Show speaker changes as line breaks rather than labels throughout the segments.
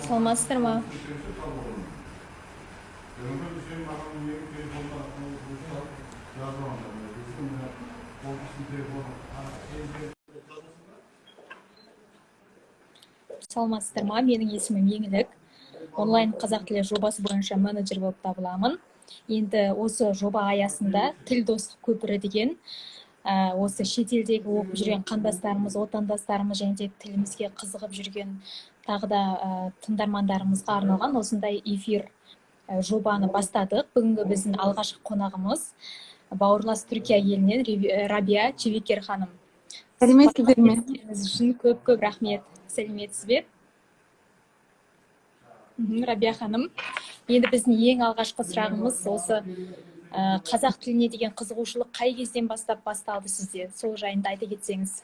Саламатсыздар ма? Саламатсыздар ма? Менің есімім Еңлік. Онлайн қазақ тілі жобасы бойынша менеджер болып табыламын. Енді осы жоба аясында тіл достық көпірі деген осы шетелдегі оқып жүрген қандастарымыз, отандастарымыз және де тілімізге қызығып жүрген тағы да тыңдармандарымызға арналған осындай эфир жобаны бастадық. Бүгінгі біздің алғашқы қонағымыз бауырлас Түркия елінен Рабия Чевикер ханым.
Сәлеметсіздер ме?
Үшін көп рахмет. Сәлеметсіз бе? Рабия ханым, енді біздің ең алғашқы сұрағымыз осы қазақ тіліне деген қызығушылық қай кезден бастап басталды сізде? Сол жайында айта кетсеңіз.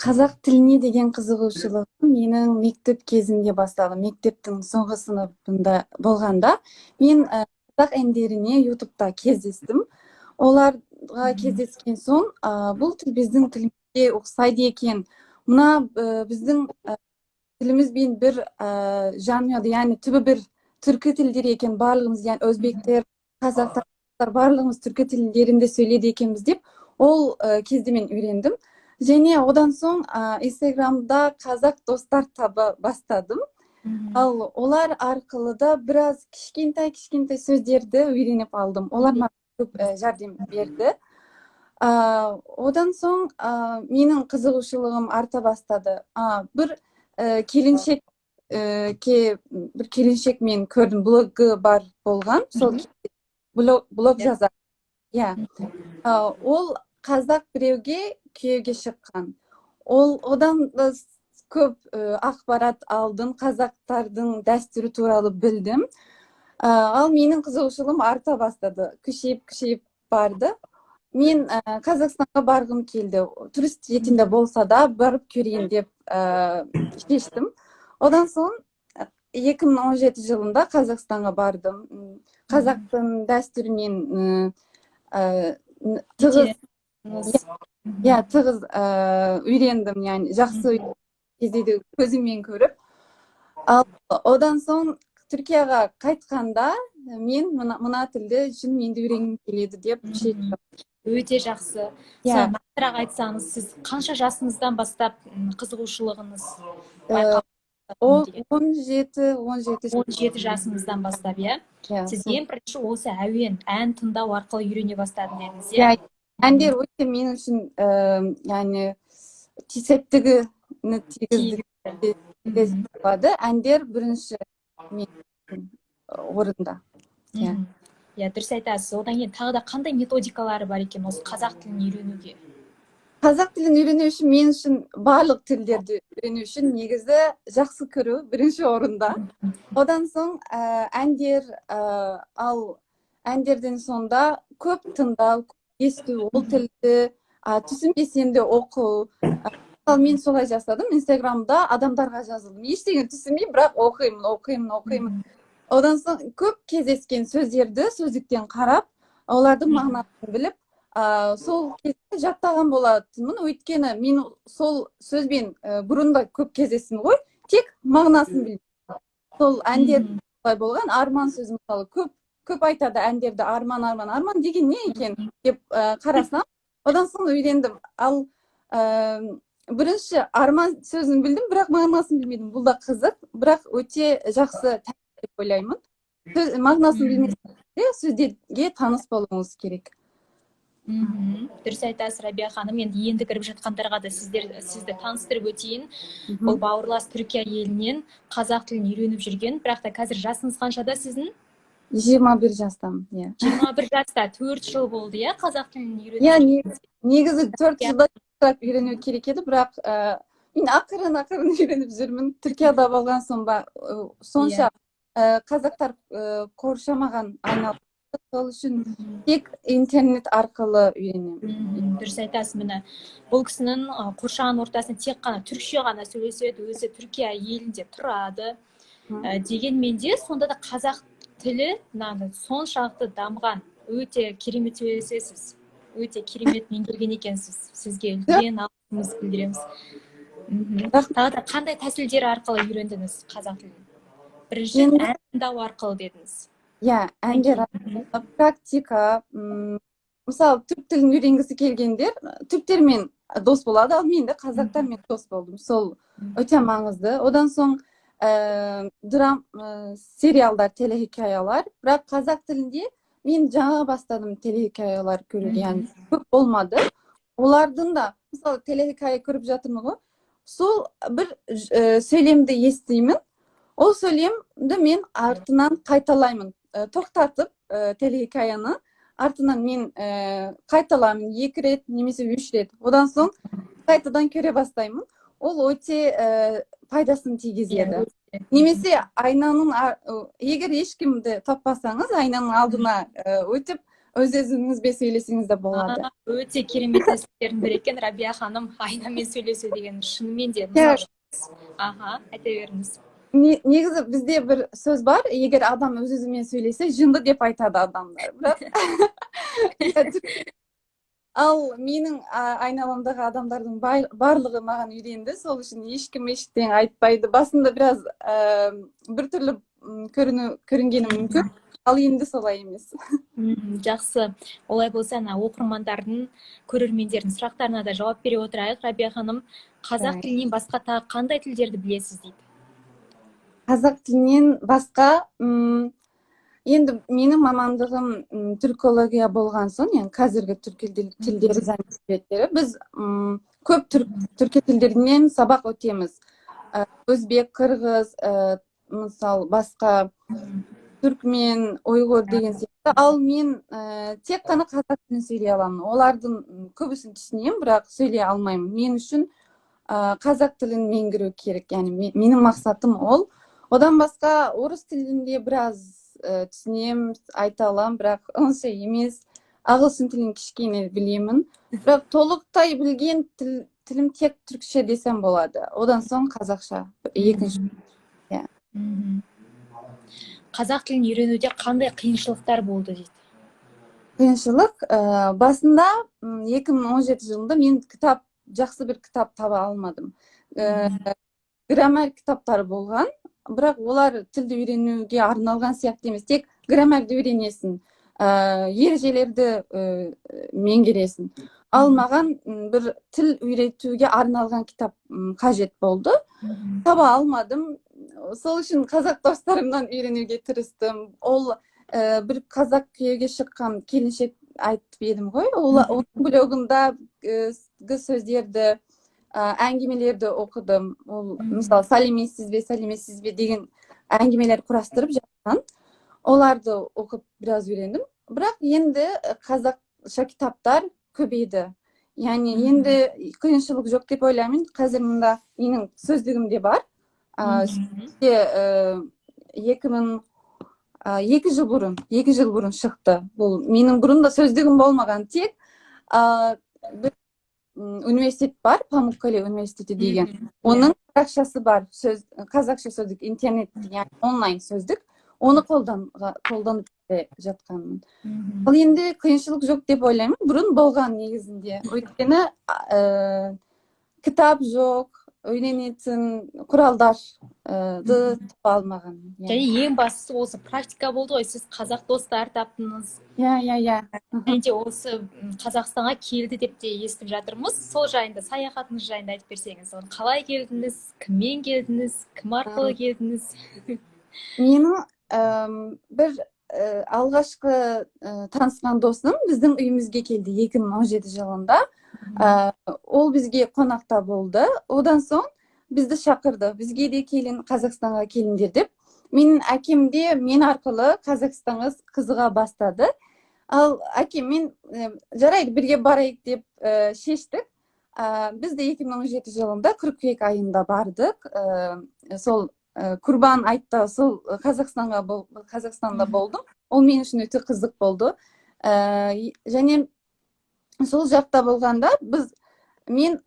Қазақ тіліне деген қызығушылық менің мектеп кезінде басталды. Мектептің соңғы сыныбында болғанда мен қазақ әндеріне ютубта кездестім. Оларға кездескен соң бұл тіл біздің тілімізге ұқсайды екен. Мына біздің тілімізбен бір жанұяда, яғни түбі бір түркі тілдері екен барлығымыз, яғни өзбектер, қазақтар барлығымыз түркі тілдерінде сөйлейді екенбіз деп ол кезде мен үйрендім. Және одан соң Инстаграмда қазақ достар таба бастадым. Ал олар арқылы да біраз кішкентай сөздерді үйреніп алдым. Олар маған көп жәрдем берді. Одан соң менің қызығушылығым арта бастады. Бір келіншек мен көрдім, блогы бар болған. Сол блог жазар. Ол қазақ біреуге күйеуге шыққан. Одан көп ақпарат алдым, қазақтардың дәстүрі туралы білдім. Ал менің қызығушылығым арта бастады, күшейіп барды. Мен Қазақстанға барғым келді. Турист ретінде болса да барып көрейін деп шештім. Одан соң 2017 жылында Қазақстанға бардым. Қазақтың дәстүрімен тығыз үйрендім, яғни жақсы кездейді көзіммен көріп. Одан соң Түркияға қайтқанда мен мына тілді үшін менде үйренгім келеді деп шештім.
Өте жақсы. Нақтырақ айтсаңыз, сіз қанша жасыңыздан бастап қызығушылығыңыз байқалды? 17 жасыңыздан бастап, иә? Сіз ең бірінші осы ән тыңдау арқылы үйрене бастадым дедіңіз, иә?
Әндер өте мен үшін, яғни септігіні тигізді. Әндер бірінші мен орында.
Дұрыс айтасыз. Одан кейін тағы да қандай методикалары бар екен осы қазақ тілін үйренуге?
Қазақ тілін үйрену үшін мен үшін барлық тілдерді үйрену үшін негізі жақсы көру бірінші орында. Одан соң әндер, ал әндерден сонда көп тыңдау, есту, ол тілді түсінбесем де оқу. Мен солай жасадым. Инстаграмда адамдарға жазылдым. Ештеңе түсінбей, бірақ оқимын. Одан соң көп кездескен сөздерді сөздіктен қарап, олардың мағынасын біліп, сол кезде жаттаған болатынмын. Өйткені мен сол сөзбен бұрында көп кездестім ғой, тек мағынасын білдім. Сол әндер болған, арман сөзі мысалы көп айтады әндерді, арман деген не екен деп қарасам, одан соң үйрендім. Ал бірінші арман сөзін білдім, бірақ мағынасын білмедім. Бұл да қызық, бірақ өте жақсы деп ойлаймын. Мағынасын білмесеңіз, сөздерге таныс болуыңыз керек.
Дұрыс айтасыз, Рабия ханым. Енді кіріп жатқандарға да сізді таныстырып өтейін. Бұл бауырлас Түркия елінен қазақ тілін үйреніп жүрген, бірақ та қазір жасыңыз қаншада сіздің?
21 жастамын.
21 жаста, 4 жыл болды, иә, қазақ тілін үйреніп?
Негізі 4 жылда үйрену керек еді, бірақ мен ақырын үйреніп жүрмін. Түркияда болған соң ба, сонша қазақтар қоршамаған айналып Сол үшін тек интернет арқылы үйренемін.
Дұрыс айтасыз. Міне бұл кісінің қоршаған ортасында тек қана түркше ғана сөйлеседі, өзі Түркия елінде тұрады. Дегенмен де сонда да қазақ тілі соншалықты дамыған, өте керемет сөйлесесіз, өте керемет меңгерген екенсіз. Сізге үлкен алғысымыз білдіреміз. Тағы да қандай тәсілдер арқылы үйрендіңіз қазақ тілін? Бірінші ән тыңдау арқылы дедіңіз.
Иә, әндер арқылы, практика. Мысалы, түрк тілін үйренгісі келгендер түрктермен дос болады, ал мен де қазақтармен дос болдым. Сол өте маңызды. Одан соң сериалдар, телехикаялар. Бірақ қазақ тілінде мен жаңа бастадым телехикаялар көруге, яғни көп болмады. Олардың да, мысалы, телехикая көріп жатырмын ғой, сол бір сөйлемді естимін. Ол сөйлемді мен артынан қайталаймын. Тоқтатып телехикаяны артынан мен қайталамын 2 рет немесе 3 рет. Одан соң қайтадан көре бастаймын. Ол өте пайдасын тигізеді. Немесе айнаның, егер ешкімді таппасаңыз, айнаның алдына өтіп, өз-өзіңізбен сөйлесеңіз де болады.
Өте керемет тәсілдердің бірі екен, Рабия ханым, айнамен сөйлесу деген шынымен де. Айта беріңіз.
Негізі бізде бір сөз бар, егер адам өз-өзімен сөйлесе, жынды деп айтады адамдар. Ал менің айналамдағы адамдардың барлығы маған үйренді, сол үшін ешкім ештеңе айтпайды. Басында біраз біртүрлі көрінгені мүмкін, ал енді солай емес.
Жақсы. Олай болса, оқырмандардың, көрермендердің сұрақтарына да жауап бере отырайық. Рабия ханым, қазақ тілінен басқа тағы қандай тілдерді білесіз дейді?
Қазақ тілінен басқа, енді менің мамандығым түркология болған соң, яғни қазіргі түркі тілдері заңгерліктері, біз көп түркі тілдерінен сабақ өтеміз. Өзбек, қырғыз, мысалы басқа түркмен, ойғыр деген сияқты. Ал мен тек қана қазақ тілін сөйлей аламын. Олардың көбісін түсінемін, бірақ сөйлей алмаймын. Мен үшін қазақ тілін меңгеру керек, яғни менің мақсатым ол. Одан басқа орыс тілінде біраз түсінем, айта алам, бірақ онша емес. Ағылшын тілін кішкене білемін. Бірақ толықтай білген тілім тек түркше десем болады. Одан соң қазақша, екінші.
Қазақ тілін үйренуде қандай қиыншылықтар болды дейді?
Қиыншылық, басында 2017 жылында мен жақсы бір кітап таба алмадым. Граммар кітаптары болған, бірақ олар тілді үйренуге арналған сияқты емес. Тек граммарды үйренесің, ережелерді меңгересің. Ал маған бір тіл үйретуге арналған кітап қажет болды. Таба алмадым. Сол үшін қазақ достарымнан үйренуге тырыстым. Ол бір қазақ күйеуге шыққан келіншек айтып едім ғой. Оның блогында сөздерді, әңгімелерді оқыдым. Ол, мысалы, сәлеметсіз бе деген әңгімелер құрастырып жатқан. Оларды оқып біраз үйрендім. Бірақ енді қазақша кітаптар көбейді. Яғни енді қиыншылық жоқ деп ойлаймын. Қазір мұнда менің сөздігімде бар. 2 жыл бұрын шықты. Бұл менің бұрында сөздігім болмаған, тек бір университет бар, Памуккале университеті деген. Оның парақшасы бар, қазақша сөздік, интернет, яғни онлайн сөздік. Оны қолданып жатқанмын. Ал енді қиыншылық жоқ деп ойлаймын. Бұрын болған негізінде. Өйткені кітап жоқ, үйренетін құралдарды таба алмаған.
Және ең бастысы осы практика болды ғой, сіз қазақ достар таптыңыз.
Иә.
Енді осы Қазақстанға келді деп те естіп жатырмыз. Сол жайында, саяхатыңыз жайында айтып берсеңіз. Қалай келдіңіз, кіммен келдіңіз, кім арқылы келдіңіз?
Менің бір алғашқы танысқан досым біздің үйімізге келді 2017 жылында. Ол бізге қонақта болды. Одан соң бізді шақырды. Бізге де Қазақстанға келіңдер деп. Менің әкем де мен арқылы Қазақстанға қызыға бастады. Ал әкеммен жарайды бірге барайық деп шештік. Біз де 2017 жылында қыркүйек айында бардық. Сол Құрбан айтта сол Қазақстанда болдым. ол мен үшін өте қызық болды. Және сол жақта болғанда мен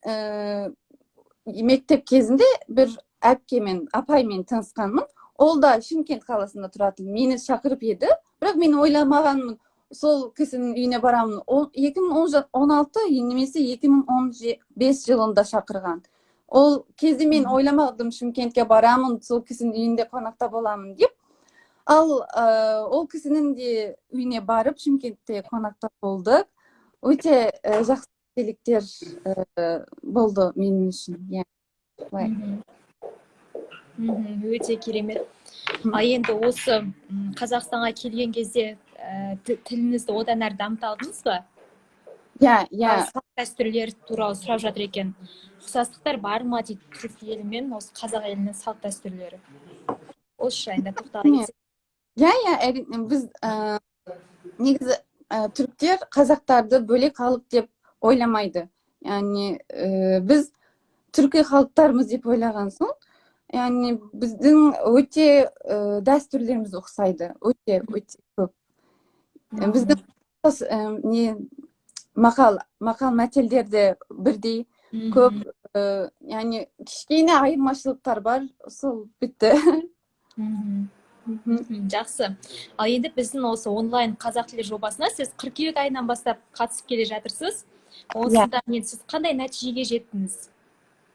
мектеп кезінде бір әпкемен апаймен танысқанмын. Ол да Шымкент қаласында тұратын. Мені шақырып еді, бірақ мен ойламағанмын сол кісінің үйіне барамын. Ол 2016 немесе 2015 жылында шақырған. Ол кезде мен ойламадым Шымкентке барамын, сол кісінің үйінде қонақта боламын деп. Ал ол кісінің де үйіне барып Шымкентте қонақта болдық. Өте жақсы естеліктер болды мен үшін.
Өте керемет. Енді осы Қазақстанға келген кезде тіліңізді одан әрі дамыта алдыңыз ба? Салт дәстүрлер туралы сұрап жатыр екен. Ұқсастықтар бар ма дейді түрік елі мен осы қазақ елінің салт дәстүрлері? Осы жайында тоқтала кетсек.
Әрине, біз негізі түріктер қазақтарды бөлек халық деп ойламайды. Яғни біз түркі халықтармыз деп ойлаған соң, яғни біздің өте дәстүрлеріміз ұқсайды, өте көп. Біздің мақал мәтелдерде бірдей көп, яғни кішкене айырмашылықтар бар, сол бітті.
Жақсы. Ал енді біздің осы онлайн қазақ тілі жобасына сіз қыркүйек айынан бастап қатысып келе жатырсыз. Осында сіз қандай нәтижеге жеттіңіз?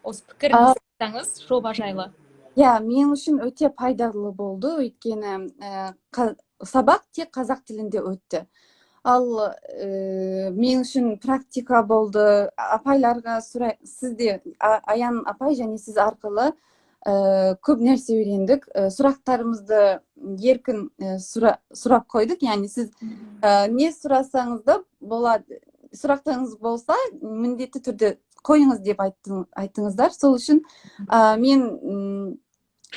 Осы пікіріңізді айтсаңыз жоба жайлы.
Мен үшін өте пайдалы болды, өйткені сабақ тек қазақ тілінде өтті. Ал мен үшін практика болды. Апайларға сізде Аян апай және сіз арқылы көп нәрсе үйрендік. Сұрақтарымызды еркін сұрап қойдық. Яғни сіз не сұрасаңыз да болады. Сұрақтарыңыз болса, міндетті түрде қойыңыз деп айттыңыздар. Сол үшін мен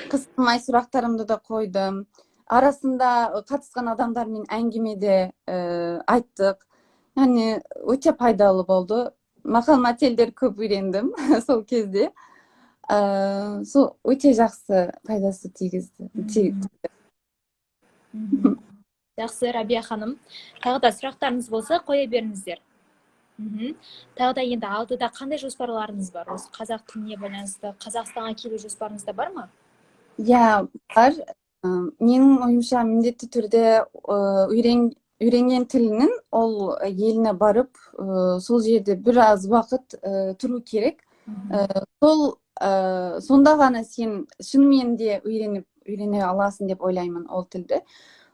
қысылмай сұрақтарымды да қойдым. Арасында қатысқан адамдармен әңгімеде айттық. Яғни өте пайдалы болды. Мақал мәтелдер көп үйрендім сол кезде. Сол өте жақсы пайдасы тигізді.
Жақсы, Рабия ханым. Тағы да сұрақтарыңыз болса, қоя беріңіздер. Тағы да енді алдыда қандай жоспарларыңыз бар? Осы қазақ тіліне байланысты Қазақстанға келу жоспарыңызда бар ма?
Бар. Менің ойымша міндетті түрде үйренген тілінің ол еліне барып, сол жерде біраз уақыт тұру керек. Сонда ғана сен шынымен де үйрене аласың деп ойлаймын ол тілді.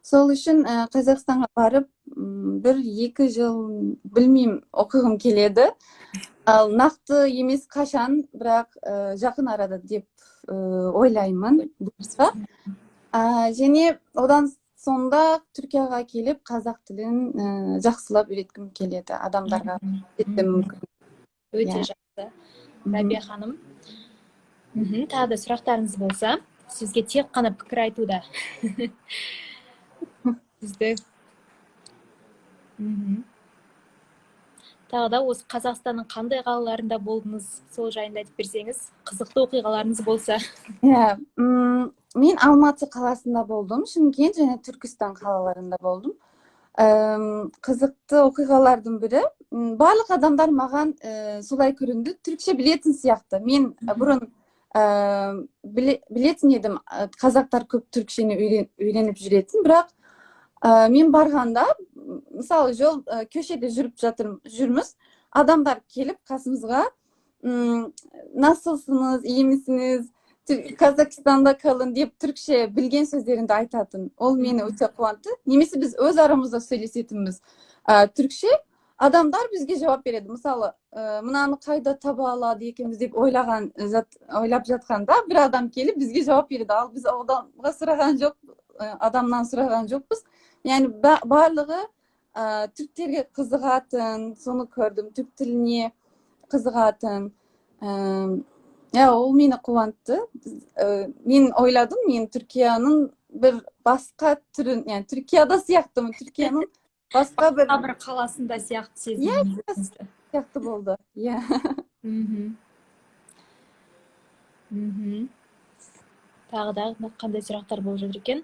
Сол үшін Қазақстанға барып, 1-2 жыл білмеймін оқығым келеді. Ал нақты емес қашан, бірақ жақын арада деп ойлаймын. Және одан сонда Түркияға келіп қазақ тілін жақсылап үйреткім келеді адамдарға.
Өте жақсы. Рабия ханым. Тағы да сұрақтарыңыз болса, сізге тек қана пікір айтуда. Сізді. Тағы да осы Қазақстанның қандай қалаларында болдыңыз, сол жайында айтып берсеңіз, қызықты оқиғаларыңыз болса.
Мен Алматы қаласында болдым, Шымкент және Түркістан қалаларында болдым. Қызықты оқиғалардың бірі, барлық адамдар маған солай көрінді, түрікше білетін сияқты. Мен бұрын білетін едім, қазақтар көп түрікшені үйреніп жүретін, бірақ мен барғанда, мысалы жол көшеде жүрміз, адамдар келіп қасымызға, насылсыңыз, iyi misiniz, Қазақстанда қалын деп түрікше білген сөздерінде айтатын. Ол мені өте қуантты. Немесе біз өз арамызда сөйлесетінбіз түрікше, адамдар бізге жауап береді. Мысалы, мынаны қайда таба алады екенбіз деп ойлап жатқанда, бір адам келіп бізге жауап береді. Ал біз адамнан сұраған жоқпыз. Яғни барлығы түріктерге қызығатын, соны көрдім, түрік тіліне қызығатын. Ол мені қуантты. Мен ойладым, мен Түркияның бір басқа түрін, яғни Түркияда сияқтымын, Түркияның басқа бір
қаласында сияқты сезіндіңіз.
Сияқты болды.
Тағы да қандай сұрақтар болып жатыр екен?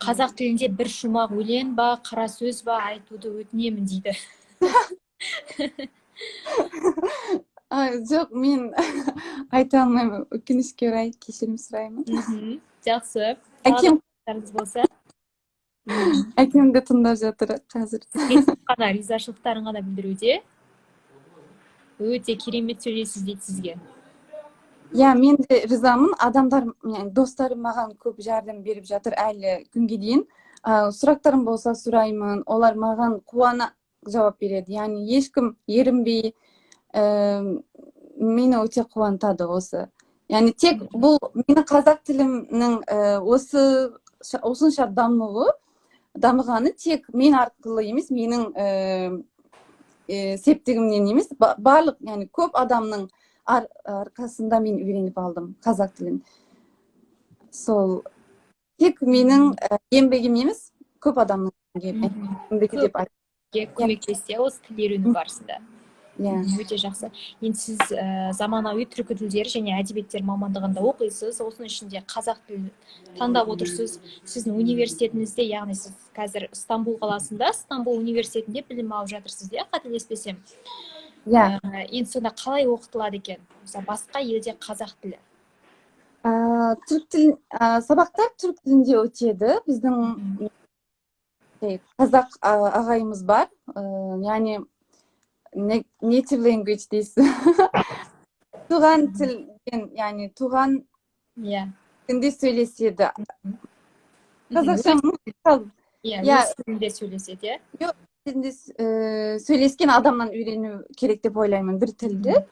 қазақ тілінде бір шумақ өлең ба, қара сөз ба айтуды өтінемін дейді.
Жоқ, мен айта алмаймын. Өкінішке орай кешірім сұраймын.
Жақсы.
Әкем
Сұрақтарыңыз болса,
әкем де тыңдап жатыр қазір.
сізге тек қана ризашылықтарын ғана білдіруде. Өте керемет сөйлейсіз дейді сізге.
Я, мен де ризамын. Адамдар, достарым маған көп жәрдем беріп жатыр әлі күнге дейін. Сұрақтарым болса сұраймын. Олар маған қуана жауап береді. Яғни ешкім ерінбей, мені өте қуантады осы. Яғни тек бұл менің қазақ тілімнің осынша дамығаны тек мен арқылы емес, менің септігімнен емес, барлық, яғни көп адамның арқасында мен үйреніп алдым қазақ тілін. Сол тек менің еңбегім емес, көп адамның еңбегі деп айтамын.
Көмектессе осы тіл үйрену барысында. Өте жақсы. Енді сіз заманауи түркі тілдері және әдебиеттер мамандығында оқисыз, осының ішінде қазақ тілін таңдап отырсыз. Сіздің университетіңізде, яғни сіз қазір Стамбул қаласында, Стамбул университетінде білім алып жатырсыз, қателеспесем. Енді сонда қалай оқытылады екен? Басқа елде қазақ тілі?
Сабақтар түрік тілінде өтеді. Біздің қазақ ағайымыз бар. Яғни native language дейсіз. Туған тілден, яғни туған тілінде сөйлеседі. Қазақша
өз тілінде сөйлеседі,
Жоқ, тілінде сөйлескен адамнан үйрену керек деп ойлаймын бір тілді.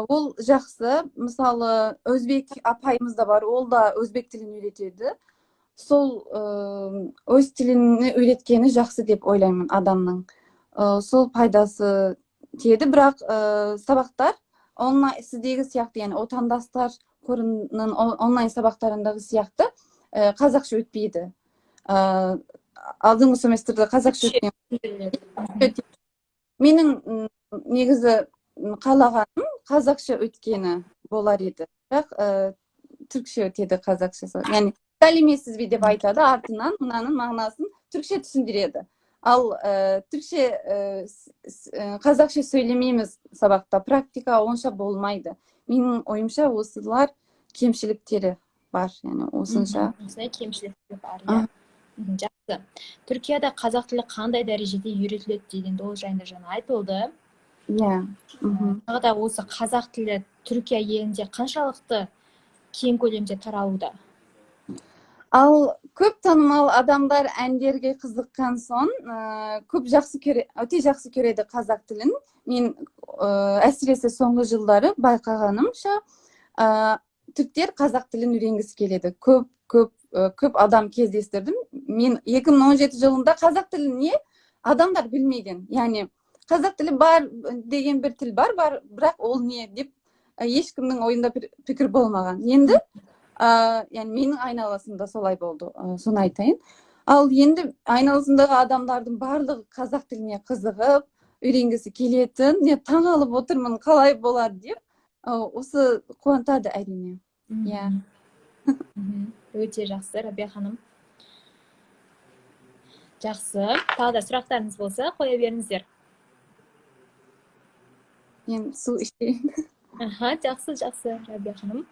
Ол жақсы. Мысалы, өзбек апайымыз да бар, ол да өзбек тілін үйретеді. Сол өз тілін үйреткені жақсы деп ойлаймын адамның. Сол пайдасы тиеді, бірақ сабақтар сіздегі сияқты, яғни отандастар қорының онлайн сабақтарындағы сияқты қазақша өтпейді. Алдыңғы семестрде қазақша өткен. Менің негізі қалағаным қазақша өткені болар еді, бірақ түркше өтеді қазақшасы. Яғни сәлеметсіз бе деп айтады, артынан мынаның мағынасын түркше түсіндіреді. Ал қазақша сөйлемейміз сабақта, практика онша болмайды. Менің ойымша осылар кемшіліктері бар, яғни осынша.
Кемшіліктері бар. Жақсы. Түркияда қазақ тілі қандай дәрежеде үйретіледі дегенде ол жайында жаңа айтылды. Тағы да осы қазақ тілі Түркия елінде қаншалықты кең көлемде таралуда?
Ал көп танымал адамдар әндерге қызыққан соң, өте жақсы көреді қазақ тілін. Мен әсіресе соңғы жылдары байқағанымша, түріктер қазақ тілін үйренгісі келеді. Көп адам кездестірдім. Мен 2017 жылында қазақ тілін не адамдар білмеген. Яғни қазақ тілі бар деген бір тіл бар, бірақ ол не деп ешкімнің ойында пікір болмаған. Енді менің айналасында солай болды, соны айтайын. Ал енді айналасындағы адамдардың барлығы қазақ тіліне қызығып, үйренгісі келетін, таң алып отырмын, қалай болады деп, осы қуантады әрине.
Өте жақсы, Рабия ханым. Жақсы. Тағы да сұрақтарыңыз болса, қоя беріңіздер.
Мен су ішейін.
Жақсы, Рабия ханым.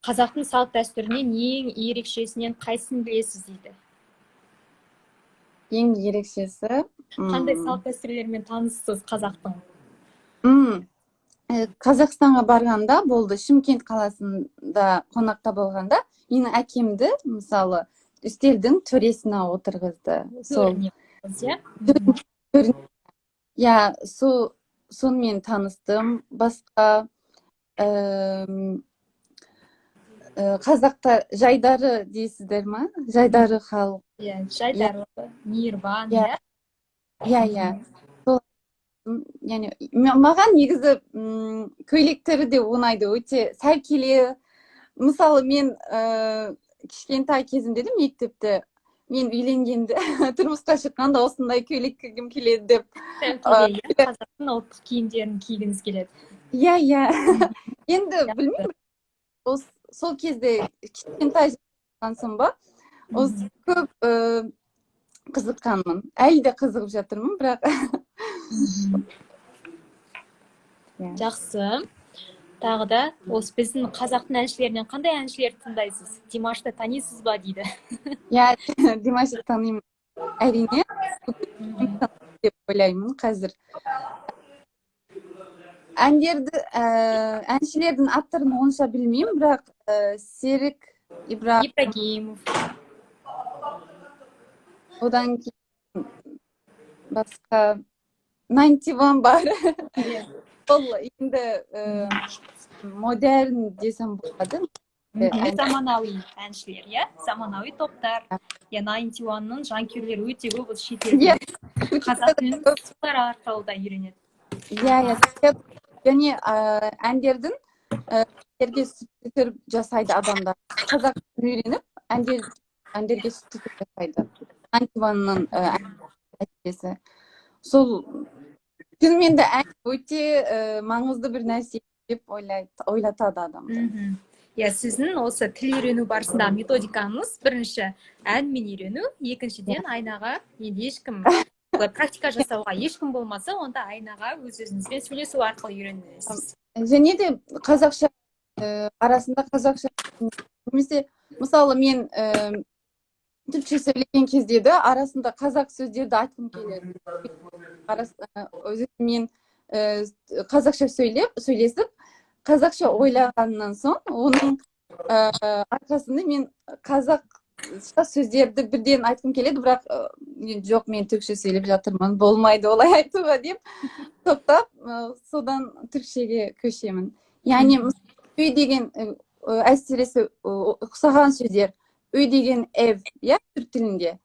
Қазақтың салт дәстүрінен ең ерекшесінен қайсысын білесіз дейді?
Ең ерекшесі?
Қандай салт дәстүрлермен таныссыз қазақтың?
Қазақстанға барғанда болды, Шымкент қаласында қонақта болғанда, менің әкемді, мысалы, үстелдің төресіне отырғызды. Сонымен таныстым. Басқа қазақта жайдары дейсіздер ма? Жайдары халық.
Жайдары, мейірбан.
Маған негізі көйлектері де ұнайды, өте сәлкелі. Мысалы, мен кішкентай кезімде де мектепте, мен үйленгенде, тұрмысқа шыққанда осындай көйлек кигім келеді деп.
Қазақтың ұлттық киімдерін кигіңіз келеді.
иә енді білмеймін сол кезде кішкентай болғансың ба осы көп қызыққанмын, әлі де қызығып жатырмын, бірақ
жақсы. Тағы да осы біздің қазақтың әншілерінен қандай әншілерді тыңдайсыз? Димашты танисыз ба дейді.
иә Димашты танимын, әрине деп ойлаймын қазір. Әншілердің аттарын онша білмеймін, бірақ Серік
Ибрагимов,
одан кейін басқа 91 бар. Ол енді модерн десем болады.
заманауи әншілер, иә? Заманауи топтар. Я 91-ның жанкүйерлері өте көп, ол шетелде. Қазақ тілін солар арқылы да үйренеді.
Иә, және әндердің әндерге субтитр жасайды адамдар. Қазақ тілін үйреніп, әндерге субтитр жасайды. 91-ның әкесі. Сол шынымен де өте маңызды бір нәрсе деп ойлатады адамды.
Иә, сіздің осы тіл үйрену барысында методикаңыз бірінші әнмен үйрену, екіншіден айнаға, енді ешкім практика жасауға ешкім болмаса, онда айнаға өз-өзіңізбен сөйлесу арқылы үйренесіз.
Және де қазақша арасында қазақша немесе мысалы мен түркше сөйлеген кезде де арасында қазақ сөздерді айтқым келеді. Мен қазақша сөйлесіп, қазақша ойлағаннан соң, оның арқасында мен қазақша сөздерді бірден айтқым келеді, бірақ жоқ, мен түркше сөйлеп жатырмын, болмайды олай айтуға деп тоқтап, содан түркшеге көшемін. Яғни үй деген әсіресе ұқсаған сөздер, үй деген эв, иә, түрк тілінде.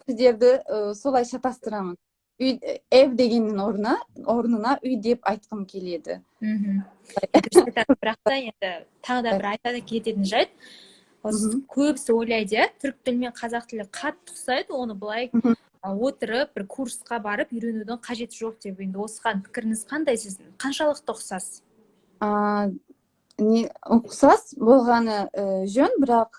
Сөздерді солай шатастырамын. Эв дегеннің орнына үй деп айтқым келеді.
Бірақ та енді тағы да бір айта кететін жайт, көбісі ойлайды, түрік тілі мен қазақ тілі қатты ұқсайды, оны былай отырып, бір курсқа барып үйренудің қажеті жоқ деп. Енді осыған пікіріңіз қандай сіздің? Қаншалықты ұқсас?
Ұқсас болғаны жөн, бірақ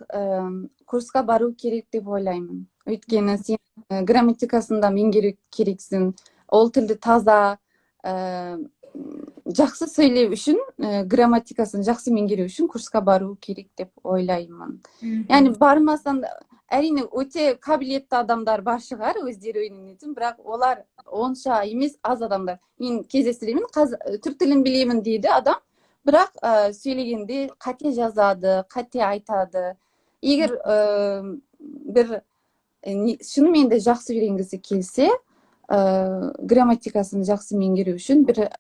курсқа бару керек деп ойлаймын. Өйткені сен грамматикасында меңгеру керексің, ол тілді таза, жақсы сөйлеу үшін, грамматикасын жақсы меңгеру үшін курсқа бару керек деп ойлаймын. Яғни бармасан, әрине өте қабілетті адамдар бар шығар, өздері үйренетін, бірақ олар онша емес, аз адамдар. Мен кездестіремін, түрк тілін білемін дейді адам, бірақ сөйлегенде қате жазады, қате айтады. Егер бір шынымен де жақсы үйренгісі келсе, грамматикасын жақсы меңгеру үшін бір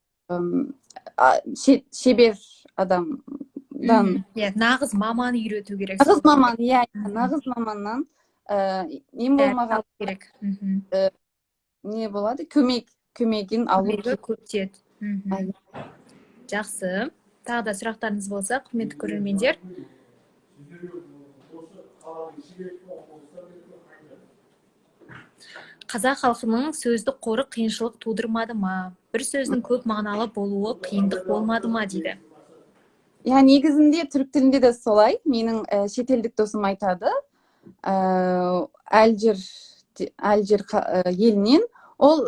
шебер адамдан,
нағыз маман үйрету керек.
Нағыз маман, иә, нағыз маманнан нем болмаған
керек.
Не болады? Көмегін алу
көптет. Жақсы. Тағы да сұрақтарыңыз болса, құрметті көрермендер. Қазақ халқының сөздік қоры қиыншылық тудырмады ма? Бір сөздің көп мағыналы болуы қиындық болмады ма дейді.
Я негізінде түрік тілінде де солай. Менің шетелдік досым айтады. Алжир елінен. Ол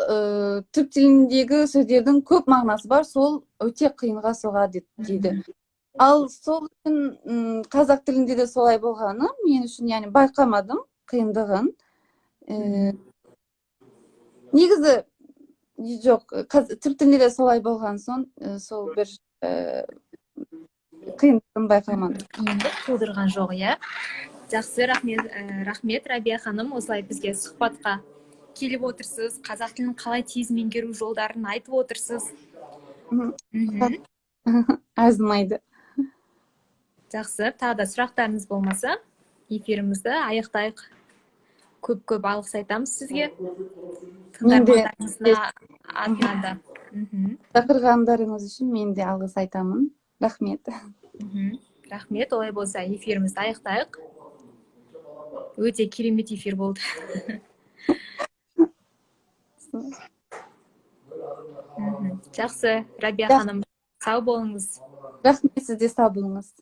түрік тіліндегі сөздердің көп мағынасы бар, сол өте қиынға соғады дейді. Ал сол үшін қазақ тілінде де солай болғаны мен үшін, яғни байқамадым қиындығын. Негізі жоқ, түрік тілінде де солай болған соң, сол бір қиындығын байқамадым.
Қиындық тудырған жоқ, иә. Жақсы, рахмет Рабия ханым, осылай бізге сұхбатқа келіп отырсыз, қазақ тілін қалай тез меңгеру жолдарын айтып отырсыз.
Азмайды.
Жақсы, тағы да сұрақтарыңыз болмаса, эфирімізді аяқтайық. Көп алғыс айтамыз сізге. Тыңдармандарыңызға атынан да.
Шақырғандарыңыз үшін мен де алғыс айтамын. Рахмет.
Рахмет, олай болса эфирімізді аяқтайық. Өте керемет эфир болды. Жақсы, Рабия ханым, Сау болыңыз.
Рахмет, сіз де сау болыңыз.